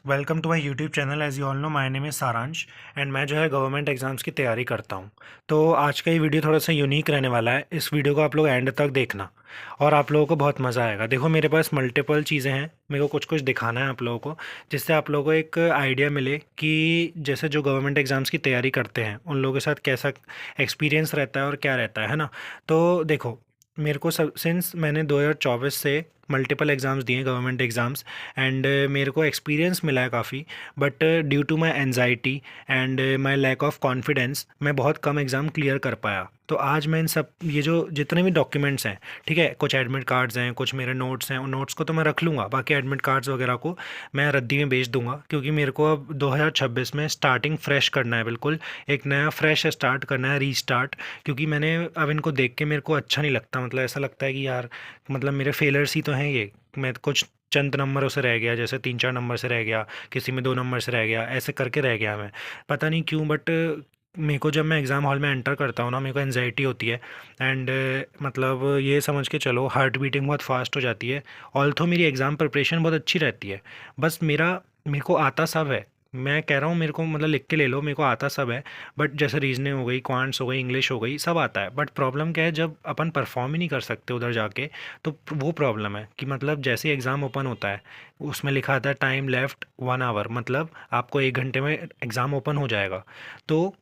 Welcome to my YouTube channel. As you all know my name is Saransh and मैं जो है government exams की तैयारी करता हूँ। तो आज का ये वीडियो थोड़ा सा यूनिक रहने वाला है। इस वीडियो को आप लोग एंड तक देखना और आप लोगों को बहुत मज़ा आएगा। देखो मेरे पास मल्टीपल चीज़ें हैं, मेरे को कुछ कुछ दिखाना है आप लोगों को, जिससे आप लोगों को एक आइडिया मिले कि जैसे जो गवर्नमेंट एग्ज़ाम्स की तैयारी करते हैं उन लोगों के साथ कैसा एक्सपीरियंस रहता है और क्या रहता है ना। तो देखो मेरे को सब सिंस मैंने 2024 से मल्टीपल एग्ज़ाम्स दिए गवर्नमेंट एग्ज़ाम्स एंड मेरे को एक्सपीरियंस मिला है काफ़ी। But due to my anxiety and my lack of confidence मैं बहुत कम एग्ज़ाम क्लियर कर पाया। तो आज मैं इन सब ये जो जितने भी डॉक्यूमेंट्स हैं, ठीक है, कुछ एडमिट कार्ड्स हैं, कुछ मेरे नोट्स हैं, उन नोट्स को तो मैं रख लूँगा, बाकी एडमिट कार्ड्स वगैरह को मैं रद्दी में बेच दूंगा, क्योंकि मेरे को अब 2026 में स्टार्टिंग फ्रेश करना है, बिल्कुल एक नया फ्रेश स्टार्ट करना है, रीस्टार्ट। क्योंकि मैंने अब इनको देख के मेरे को अच्छा नहीं लगता, मतलब ऐसा लगता है कि यार मतलब मेरे फेलर्स ही तो हैं ये। मैं कुछ चंद नंबरों से रह गया, जैसे 3-4 नंबर से रह गया, किसी में 2 नंबर से रह गया, ऐसे करके रह गया मैं, पता नहीं क्यों। बट मेरे को जब मैं एग्ज़ाम हॉल में एंटर करता हूँ ना, मेरे को एनजाइटी होती है एंड मतलब ये समझ के चलो हार्ट बीटिंग बहुत फास्ट हो जाती है। ऑल्थो मेरी एग्ज़ाम प्रिपरेशन बहुत अच्छी रहती है, बस मेरे को आता सब है। मैं कह रहा हूँ मेरे को मतलब लिख के ले लो, मेरे को आता सब है। बट जैसे रीजनिंग हो गई, क्वांट्स हो गई, इंग्लिश हो गई, सब आता है। बट प्रॉब्लम क्या है, जब अपन परफॉर्म ही नहीं कर सकते उधर जाके, तो वो प्रॉब्लम है कि मतलब जैसे एग्ज़ाम ओपन होता है उसमें लिखा आता है टाइम लेफ्ट 1 आवर, मतलब आपको 1 घंटे में एग्ज़ाम ओपन हो जाएगा। तो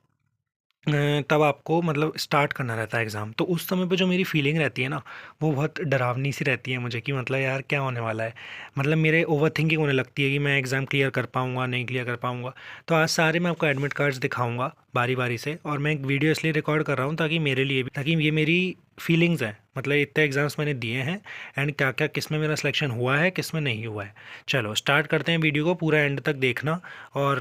तब आपको मतलब स्टार्ट करना रहता है एग्ज़ाम। तो उस समय पे जो मेरी फीलिंग रहती है ना, वो बहुत डरावनी सी रहती है मुझे, कि मतलब यार क्या होने वाला है। मतलब मेरे ओवर थिंकिंग होने लगती है कि मैं एग्ज़ाम क्लियर कर पाऊँगा नहीं क्लियर कर पाऊँगा। तो आज सारे मैं आपको एडमिट कार्ड्स दिखाऊँगा बारी बारी से, और मैं एक वीडियो इसलिए रिकॉर्ड कर रहा हूँ ताकि मेरे लिए भी, ताकि ये मेरी फीलिंग्स हैं, मतलब इतने एग्ज़ाम्स मैंने दिए हैं एंड क्या क्या किस में मेरा सिलेक्शन हुआ है किस में नहीं हुआ है। चलो स्टार्ट करते हैं वीडियो को, पूरा एंड तक देखना। और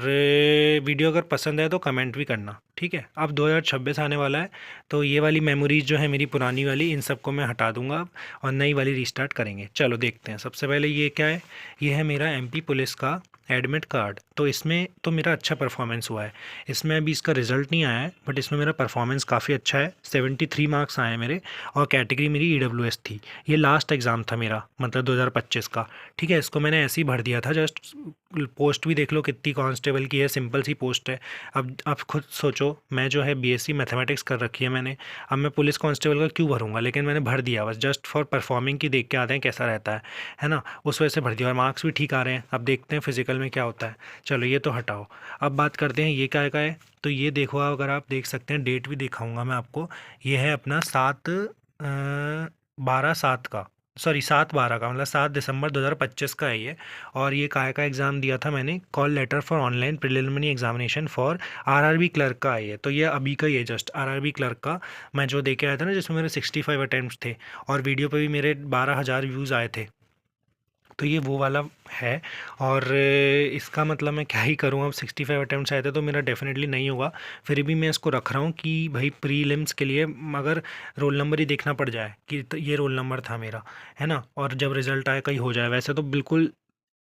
वीडियो अगर पसंद है तो कमेंट भी करना, ठीक है। अब 2026 आने वाला है, तो ये वाली मेमोरीज जो है मेरी पुरानी वाली, इन सबको मैं हटा दूंगा अब और नई वाली रीस्टार्ट करेंगे। चलो देखते हैं। सबसे पहले ये क्या है, ये है मेरा एमपी पुलिस का एडमिट कार्ड। तो इसमें तो मेरा अच्छा परफॉर्मेंस हुआ है। इसमें अभी इसका रिज़ल्ट नहीं आया है, बट इसमें मेरा परफॉर्मेंस काफ़ी अच्छा है। 73 मार्क्स आए हैं मेरे, और कैटेगरी मेरी ईडब्ल्यूएस थी। ये लास्ट एग्ज़ाम था मेरा, मतलब 2025 का, ठीक है। इसको मैंने ऐसे ही भर दिया था, जस्ट पोस्ट भी देख लो कितनी कांस्टेबल की है, सिंपल सी पोस्ट है। अब खुद सोचो, मैं जो है बीएससी मैथमेटिक्स कर रखी है मैंने, अब मैं पुलिस कांस्टेबल का क्यों भरूंगा, लेकिन मैंने भर दिया बस जस्ट फॉर परफॉर्मिंग की, देख के आते हैं कैसा रहता है ना। उस वजह से भर दिया और मार्क्स भी ठीक आ रहे हैं। अब देखते हैं फिजिकल में क्या होता है। चलो ये तो हटाओ, अब बात करते हैं ये क्या का है। तो ये देखो, अगर आप देख सकते हैं, डेट भी दिखाऊंगा मैं आपको। ये है अपना 7/12/7 का, सॉरी 7/12 का, मतलब 7 दिसंबर 2025 का है ये। और ये काय का एग्ज़ाम दिया था मैंने, call letter for online preliminary examination for RRB clerk का है ये। तो ये अभी का ही है, जस्ट आरआरबी क्लर्क का मैं जो दे के आया था ना, जिसमें मेरे 65 अटैम्प्ट थे और वीडियो पे भी मेरे 12,000 व्यूज़ आए थे। तो ये वो वाला है। और इसका मतलब मैं क्या ही करूँ, अब 65 अटैम्प्ट्स आए थे तो मेरा डेफिनेटली नहीं होगा। फिर भी मैं इसको रख रहा हूँ कि भाई प्रीलिम्स के लिए अगर रोल नंबर ही देखना पड़ जाए कि तो ये रोल नंबर था मेरा, है ना, और जब रिज़ल्ट आए कहीं हो जाए, वैसे तो बिल्कुल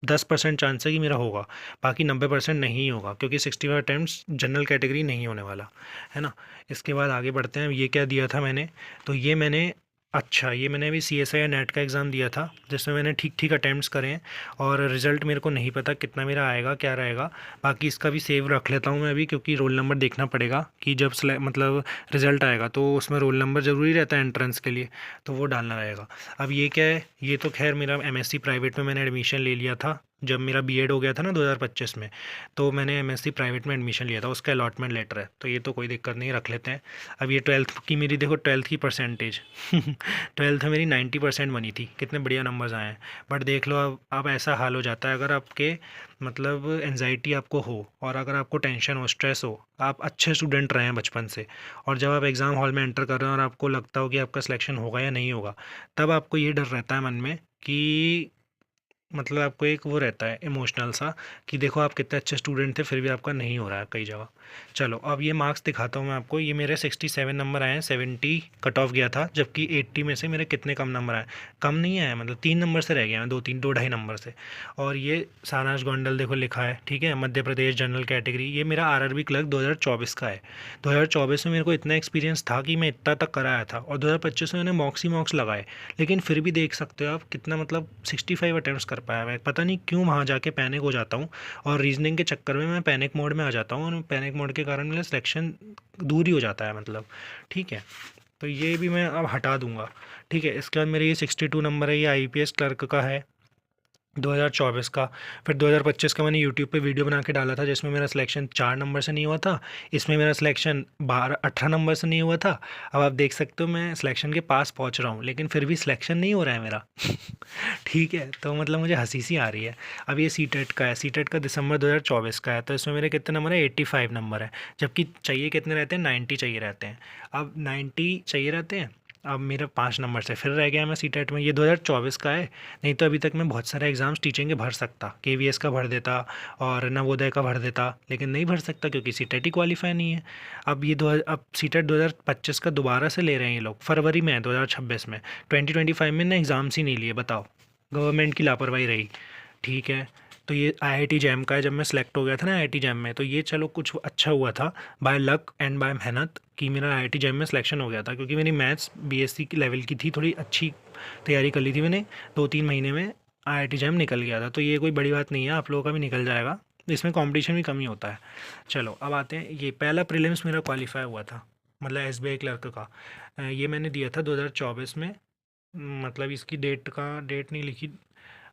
10% चांस है कि मेरा होगा, बाकी 90% नहीं होगा, क्योंकि 65 अटैम्प्ट्स जनरल कैटेगरी नहीं होने वाला, है ना। इसके बाद आगे बढ़ते हैं। ये क्या दिया था मैंने, तो ये मैंने, अच्छा ये मैंने अभी सीएसआई नेट का एग्ज़ाम दिया था, जिसमें मैंने ठीक ठीक अटैम्प्ट्स करे हैं। और रिज़ल्ट मेरे को नहीं पता कितना मेरा आएगा क्या रहेगा, बाकी इसका भी सेव रख लेता हूँ मैं अभी, क्योंकि रोल नंबर देखना पड़ेगा कि जब मतलब रिज़ल्ट आएगा तो उसमें रोल नंबर ज़रूरी रहता है एंट्रेंस के लिए, तो वो डालना रहेगा। अब ये क्या है, ये तो खैर मेरा एमएससी प्राइवेट में मैंने एडमिशन ले लिया था जब मेरा बीएड हो गया था ना 2025 में, तो मैंने एमएससी प्राइवेट में एडमिशन लिया था, उसका अलॉटमेंट लेटर है, तो ये तो कोई दिक्कत नहीं, रख लेते हैं। अब ये 12th की मेरी देखो, 12th की परसेंटेज 12th में मेरी 90% बनी थी, कितने बढ़िया नंबर्स आए हैं। बट देख लो, अब ऐसा हाल हो जाता है, अगर आपके मतलब एनजाइटी आपको हो और अगर आपको टेंशन हो, स्ट्रेस हो, आप अच्छे स्टूडेंट रहे हैं बचपन से, और जब आप एग्ज़ाम हॉल में एंटर कर रहे हैं और आपको लगता हो कि आपका सिलेक्शन होगा या नहीं होगा, तब आपको ये डर रहता है मन में कि मतलब आपको एक वो रहता है इमोशनल सा, कि देखो आप कितने अच्छे स्टूडेंट थे फिर भी आपका नहीं हो रहा है कई जगह। चलो अब ये मार्क्स दिखाता हूँ मैं आपको। ये मेरे 67 नंबर आए हैं, 70 कट ऑफ गया था, जबकि 80 में से मेरे कितने कम नंबर आए, कम नहीं आए, मतलब 3 नंबर से रह गया मैं, 2-2.5 नंबर से। और ये सारांश गोंडल देखो लिखा है, ठीक है, मध्य प्रदेश जनरल कैटेगरी। ये मेरा आरआरबी क्लर्क 2024 का है। 2024 में मेरे को इतना एक्सपीरियंस था कि मैं इतना तक कराया था, और 2025 में मैंने मॉक्स ही मॉक्स लगाए, लेकिन फिर भी देख सकते हो आप कितना, मतलब 65 अटैम्प्ट्स कर कर पाया। मैं पता नहीं क्यों वहाँ जाके पैनिक हो जाता हूँ, और रीजनिंग के चक्कर में मैं पैनिक मोड में आ जाता हूँ, और पैनिक मोड के कारण मेरा सिलेक्शन दूर ही हो जाता है मतलब। ठीक है, तो ये भी मैं अब हटा दूंगा। ठीक है, इसके बाद मेरे ये 62 नंबर है, ये आईपीएस क्लर्क का है 2024 का। फिर 2025 का मैंने यूट्यूब पे वीडियो बना के डाला था, जिसमें मेरा सिलेक्शन 4 नंबर से नहीं हुआ था। इसमें मेरा सिलेक्शन 18 नंबर से नहीं हुआ था। अब आप देख सकते हो मैं सिलेक्शन के पास पहुंच रहा हूँ, लेकिन फिर भी सिलेक्शन नहीं हो रहा है मेरा। ठीक है, तो मतलब मुझे हंसी सी आ रही है। अब ये सी टेट का है, सी टेट का दिसंबर 2024 का है, तो इसमें मेरे कितने नंबर है, 85 नंबर है। जबकि चाहिए कितने रहते हैं, 90 चाहिए रहते हैं। अब 90 चाहिए रहते हैं। अब मेरा 5 नंबर से फिर रह गया मैं सी टेट में। ये 2024 का है, नहीं तो अभी तक मैं बहुत सारे एग्ज़ाम्स टीचिंग के भर सकता, केवीएस का भर देता और नवोदय का भर देता, लेकिन नहीं भर सकता क्योंकि सी टेट ही क्वालिफाई नहीं है। अब सी टेट 2025 का दोबारा से ले रहे हैं ये लोग, फरवरी में है 2026 में। 2025 में ना एग्ज़ाम्स ही नहीं लिए, बताओ, गवर्नमेंट की लापरवाही रही। ठीक है, तो ये आईआईटी जैम का है। जब मैं सेलेक्ट हो गया था ना आईआईटी जैम में, तो ये चलो कुछ अच्छा हुआ था, बाय लक एंड बाय मेहनत, कि मेरा आईआईटी जैम में सिलेक्शन हो गया था, क्योंकि मेरी मैथ्स बीएससी की लेवल की थी, थोड़ी अच्छी तैयारी कर ली थी मैंने। 2-3 महीने में आईआईटी जैम निकल गया था, तो ये कोई बड़ी बात नहीं है, आप लोगों का भी निकल जाएगा। इसमें कंपटीशन भी कम ही होता है। चलो अब आते हैं, ये पहला प्रीलिम्स मेरा क्वालिफाई हुआ था, मतलब एसबीआई क्लर्क का। ये मैंने दिया था 2024 में। मतलब इसकी डेट नहीं लिखी।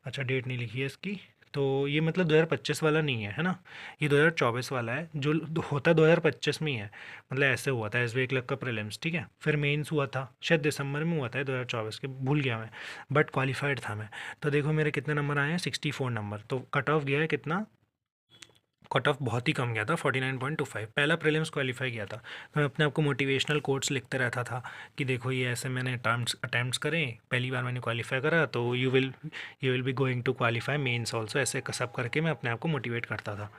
अच्छा, डेट नहीं लिखी है इसकी, तो ये मतलब 2025 वाला नहीं है, है ना। ये 2024 वाला है, जो होता 2025 में ही है। मतलब ऐसे हुआ था एसबीआई क्लर्क का प्रीलिम्स। ठीक है, फिर मेंस हुआ था शायद दिसंबर में हुआ था 2024 के, भूल गया मैं, बट क्वालिफाइड था मैं। तो देखो मेरे कितने नंबर आए हैं, 64 नंबर। तो कट ऑफ गया है कितना, कट ऑफ बहुत ही कम गया था, 49.25। पहला प्रीलिम्स क्वालिफाई किया था। तो मैं अपने आप को मोटिवेशनल कोट्स लिखते रहता था कि देखो ये ऐसे मैंने अटैम्प्ट्स करें, पहली बार मैंने क्वालिफाई करा, तो you will be going to qualify mains also, ऐसे सब करके मैं अपने आप को मोटिवेट करता था।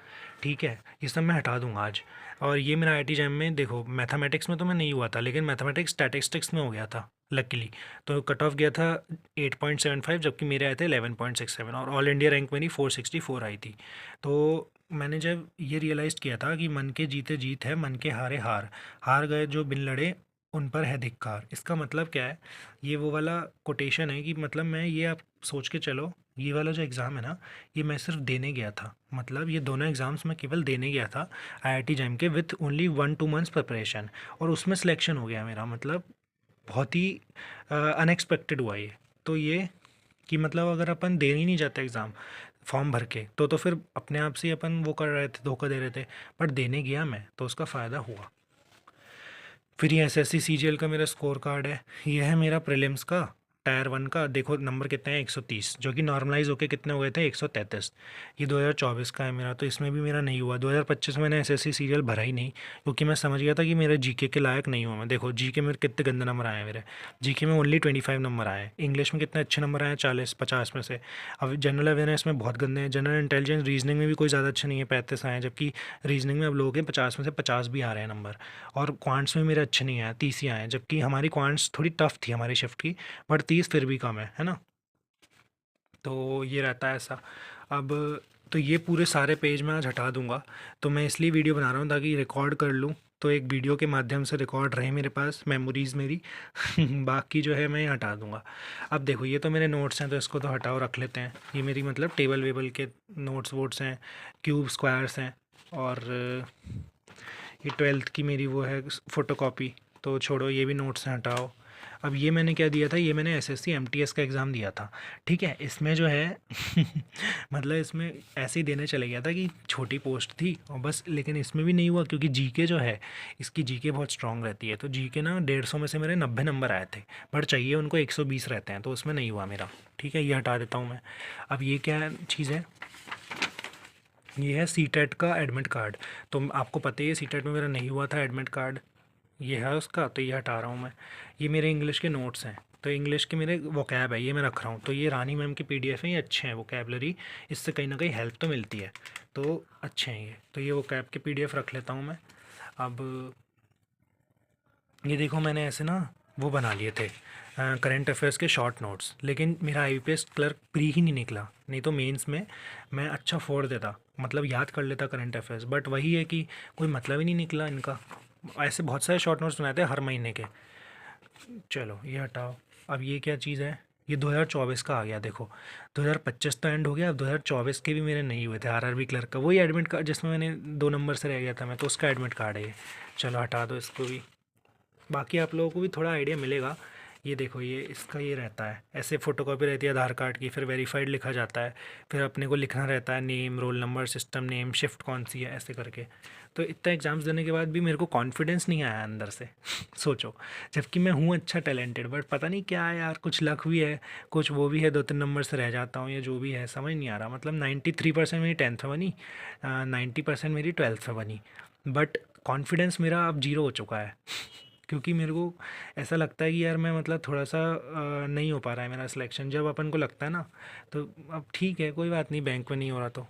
ठीक है, ये सब मैं हटा दूंगा आज। और ये मेरा आईआईटी जैम में देखो, मैथमेटिक्स में तो मैं नहीं हुआ था, लेकिन मैथमेटिक्स स्टैटिस्टिक्स में हो गया था लकीली। तो कट ऑफ गया था 8.75, जबकि मेरे आए थे 11.67, और ऑल इंडिया रैंक मेरी 464 आई थी। तो मैंने जब ये रियलाइज़ किया था कि मन के जीते जीत है, मन के हारे हार, हार गए जो बिन लड़े उन पर है धिक्कार। इसका मतलब क्या है, ये वो वाला कोटेशन है कि मतलब मैं ये, आप सोच के चलो, ये वाला जो एग्ज़ाम है ना, ये मैं सिर्फ देने गया था। मतलब ये दोनों एग्ज़ाम्स मैं केवल देने गया था आईआईटी जैम के, विथ ओनली 1-2 मंथ्स प्रिपरेशन, और उसमें सिलेक्शन हो गया मेरा। मतलब बहुत ही अनएक्सपेक्टेड हुआ ये। तो ये कि मतलब अगर अपन देने ही नहीं जाते एग्ज़ाम फॉर्म भर के, तो फिर अपने आप से ही अपन वो कर रहे थे, धोखा दे रहे थे। बट देने गया मैं, तो उसका फ़ायदा हुआ। फिर ये एसएससी सीजीएल का मेरा स्कोर कार्ड है। ये है मेरा प्रीलिम्स का टायर 1 का। देखो नंबर कितने हैं, 130, जो कि नॉर्मलाइज होके कितने हुए थे, 133। ये 2024 का है मेरा, तो इसमें भी मेरा नहीं हुआ। 2025 में मैंने एसएससी सीरियल भरा ही नहीं, क्योंकि मैं समझ गया था कि मेरे जीके के लायक नहीं हुआ मैं। देखो जीके में कितने गंदे नंबर आए हैं मेरे, जीके में ओनली 25 नंबर आए हैं। इंग्लिश में कितने अच्छे नंबर आए हैं, 40-50 में से। अब जनरल अवेयरनेस में बहुत गंदे हैं। जनरल इंटेलिजेंस रीजनिंग में भी कोई ज़्यादा अच्छे नहीं है, 35 आए हैं, जबकि रीजनिंग में अब लोग हैं 50 में से 50 भी आ रहे हैं नंबर। और क्वांट्स में मेरे अच्छे नहीं आए, 30 ही आए हैं, जबकि हमारी क्वांट्स थोड़ी टफ थी हमारी शिफ्ट की, बट 30 फिर भी कम है ना। तो ये रहता है ऐसा। अब तो ये पूरे सारे पेज मैं आज हटा दूंगा। तो मैं इसलिए वीडियो बना रहा हूँ ताकि रिकॉर्ड कर लूँ, तो एक वीडियो के माध्यम से रिकॉर्ड रहे मेरे पास मेमोरीज़ मेरी। बाकी जो है मैं ये हटा दूंगा। अब देखो ये तो मेरे नोट्स हैं, तो इसको तो हटाओ, रख लेते हैं। ये मेरी मतलब टेबल वेबल के नोट्स वोट्स हैं, क्यूब स्क्वायर्स हैं, और ये 12th की मेरी वो है फ़ोटोकॉपी, तो छोड़ो, ये भी नोट्स हैं, हटाओ। अब ये मैंने क्या दिया था, ये मैंने एसएससी एमटीएस का एग्ज़ाम दिया था। ठीक है, इसमें जो है मतलब इसमें ऐसे ही देने चले गया था कि छोटी पोस्ट थी और बस, लेकिन इसमें भी नहीं हुआ, क्योंकि जीके जो है, इसकी जीके बहुत स्ट्रांग रहती है। तो जीके ना 150 में से मेरे 90 नंबर आए थे, बट चाहिए उनको 120 रहते हैं, तो उसमें नहीं हुआ मेरा। ठीक है, ये हटा देता हूँ मैं। अब ये क्या चीज़ है, ये है सी टेट का एडमिट कार्ड। तो आपको पता ही है सी टेट में मेरा नहीं हुआ था एडमिट कार्ड, ये है उसका, तो ये हटा रहा हूँ मैं। ये मेरे इंग्लिश के नोट्स हैं, तो इंग्लिश के मेरे वोकैब है, ये मैं रख रहा हूँ। तो ये रानी मैम की पीडीएफ है, ये अच्छे हैं वोकैबलरी, इससे कहीं ना कहीं हेल्प तो मिलती है, तो अच्छे हैं ये। तो ये वोकैब के पीडीएफ रख लेता हूँ मैं। अब ये देखो मैंने ऐसे ना वो बना लिए थे करंट अफेयर्स के शॉर्ट नोट्स, लेकिन मेरा आईपीएस क्लर्क प्री ही नहीं निकला, नहीं तो मेंस में मैं अच्छा फोड़ देता, मतलब याद कर लेता करंट अफेयर्स। बट वही है कि कोई मतलब ही नहीं निकला इनका। ऐसे बहुत सारे शॉर्ट नोट्स बनाए थे हर महीने के। चलो ये हटाओ। अब ये क्या चीज़ है, ये 2024 का आ गया देखो। 2025 तो एंड हो गया, अब 2024 के भी मेरे नहीं हुए थे आरआरबी क्लर्क का, वही एडमिट कार्ड जिसमें मैंने 2 नंबर से रह गया था मैं, तो उसका एडमिट कार्ड है ये। चलो हटा दो इसको भी। बाकी आप लोगों को भी थोड़ा आइडिया मिलेगा। ये देखो, ये इसका ये रहता है, ऐसे फ़ोटोकॉपी रहती है आधार कार्ड की, फिर वेरीफाइड लिखा जाता है, फिर अपने को लिखना रहता है name, roll number, system name, shift कौन सी है, ऐसे करके। तो इतना एग्ज़ाम्स देने के बाद भी मेरे को कॉन्फिडेंस नहीं आया अंदर से सोचो, जबकि मैं हूँ अच्छा टैलेंटेड, बट पता नहीं क्या है यार, कुछ लक भी है, कुछ वो भी है, 2-3 नंबर से रह जाता हूँ, या जो भी है समझ नहीं आ रहा। मतलब 93% मेरी 10th में बनी, 90% मेरी 12th में बनी, बट कॉन्फिडेंस मेरा अब जीरो हो चुका है क्योंकि मेरे को ऐसा लगता है कि यार मैं मतलब थोड़ा सा नहीं हो पा रहा है मेरा सिलेक्शन, जब अपन को लगता है ना। तो अब ठीक है, कोई बात नहीं, बैंक में नहीं हो रहा तो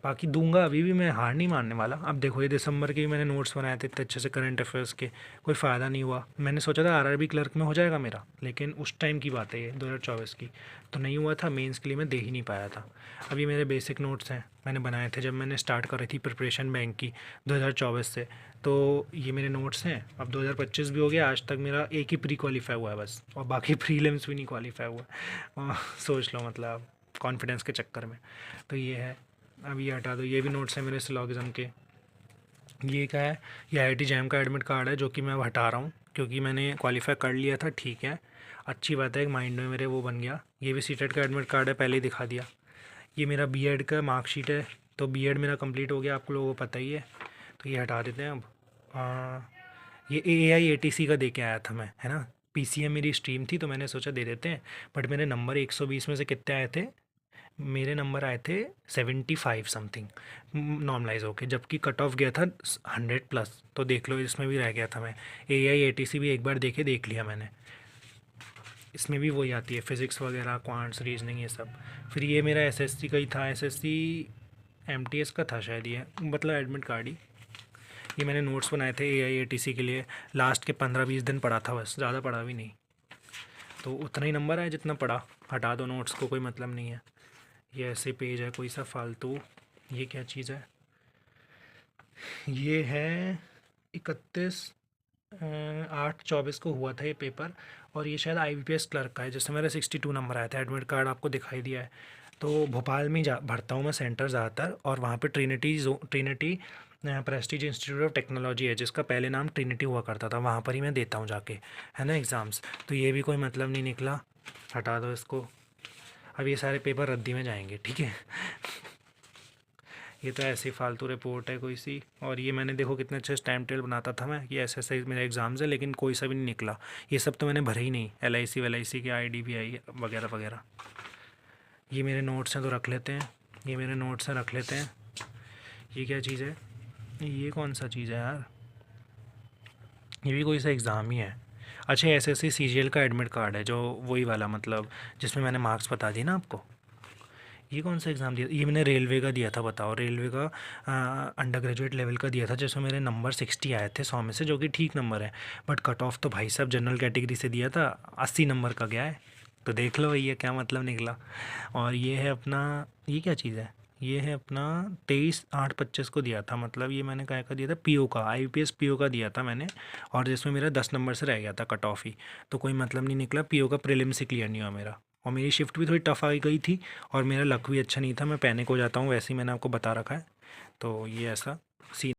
बाकी दूंगा, अभी भी मैं हार नहीं मानने वाला। अब देखो, ये दिसंबर के भी मैंने नोट्स बनाए थे इतने अच्छे से करंट अफेयर्स के, कोई फ़ायदा नहीं हुआ। मैंने सोचा था आरआरबी क्लर्क में हो जाएगा मेरा, लेकिन उस टाइम की बात है ये 2024 की, तो नहीं हुआ था। मेंस के लिए मैं दे ही नहीं पाया था। अभी मेरे बेसिक नोट्स हैं, मैंने बनाए थे जब मैंने स्टार्ट करी थी प्रिपरेशन बैंक की 2024 से, तो ये मेरे नोट्स हैं। अब 2025 भी हो गया, आज तक मेरा एक ही प्री क्वालिफाई हुआ है बस, और बाकी प्रीलिम्स भी नहीं क्वालिफाई हुआ और सोच लो मतलब कॉन्फिडेंस के चक्कर में। तो ये है, अब ये हटा दो। ये भी नोट्स हैं मेरे सिलोगिज्म के। ये क्या है, ये आईआईटी जैम का एडमिट कार्ड है, जो कि मैं अब हटा रहा हूँ क्योंकि मैंने क्वालिफाई कर लिया था। ठीक है, अच्छी बात है, एक माइंड में मेरे वो बन गया। ये भी सीटेट का एडमिट कार्ड है, पहले ही दिखा दिया। ये मेरा बीएड का मार्कशीट है, तो बीएड मेरा कंप्लीट हो गया, आप लोगों को पता ही है, तो ये हटा देते हैं अब। ये AIATC का दे के आया था मैं, है ना। PCM मेरी स्ट्रीम थी, तो मैंने सोचा दे देते हैं, बट मेरे नंबर 120 में से कितने आए थे, मेरे नंबर आए थे 75 समथिंग नॉर्मलाइज होके, जबकि कट ऑफ गया था 100+। तो देख लो, इसमें भी रह गया था मैं। AIATC भी एक बार देख लिया मैंने, इसमें भी वही आती है, फिज़िक्स वगैरह, क्वांट्स, रीजनिंग, ये सब। फिर ये मेरा SSC का ही था, SSC MTS का था शायद, ये मतलब एडमिट कार्ड ही। ये मैंने नोट्स बनाए थे AIATC के लिए, लास्ट के 15-20 दिन पढ़ा था बस, ज़्यादा पढ़ा भी नहीं, तो उतना ही नंबर आया जितना पढ़ा। हटा दो नोट्स को, कोई मतलब नहीं है। ये ऐसे पेज है कोई सा फालतू। ये क्या चीज़ है, ये है 31/8/24 को हुआ था ये पेपर, और ये शायद IBPS क्लर्क का है, जिसमें मेरा 62 नंबर आया था। एडमिट कार्ड आपको दिखाई दिया है। तो भोपाल में जा भरता हूँ मैं सेंटर ज़्यादातर, और वहाँ पे Trinity Prestige institute of technology है, जिसका पहले नाम ट्रिनिटी हुआ करता था, वहाँ पर ही मैं देता हूँ जाके, है ना, एग्ज़ाम्स। तो ये भी कोई मतलब नहीं निकला, हटा दो इसको। अब ये सारे पेपर रद्दी में जाएंगे, ठीक है। ये तो ऐसी फालतू रिपोर्ट है कोई सी। और ये मैंने देखो कितने अच्छे टाइम टेबल बनाता था मैं, ये ऐसे मेरे एग्ज़ाम्स है, लेकिन कोई सा भी नहीं निकला। ये सब तो मैंने भरे ही नहीं, LIC के IDBI वगैरह वगैरह। ये मेरे नोट्स हैं तो रख लेते हैं, ये मेरे नोट्स हैं, रख लेते हैं। ये क्या चीज़ है, ये कौन सा चीज़ है यार, ये भी कोई सा एग्ज़ाम ही है। अच्छा, SSC CGL का एडमिट कार्ड है, जो वही वाला, मतलब जिसमें मैंने मार्क्स बता दिए ना आपको। ये कौन सा एग्ज़ाम दिया, ये मैंने रेलवे का दिया था, बताओ, रेलवे का अंडर ग्रेजुएट लेवल का दिया था, जिसमें मेरे नंबर 60 आए थे 100 में से, जो कि ठीक नंबर है। बट कट ऑफ तो भाई साहब जनरल कैटेगरी से दिया था, 80 नंबर का गया है। तो देख लो भैया क्या मतलब निकला। और ये है अपना, ये क्या चीज़ है, ये है अपना 23/8/25 को दिया था, मतलब ये मैंने क्या का दिया था, PO का, IPS PO का दिया था मैंने, और जिसमें मेरा 10 नंबर से रह गया था कट ऑफ ही। तो कोई मतलब नहीं निकला, PO का प्रीलिम से क्लियर नहीं हुआ मेरा, और मेरी शिफ्ट भी थोड़ी टफ आ गई थी, और मेरा लक भी अच्छा नहीं था, मैं पैनिक हो जाता हूँ वैसे ही, मैंने आपको बता रखा है। तो ये ऐसा सीन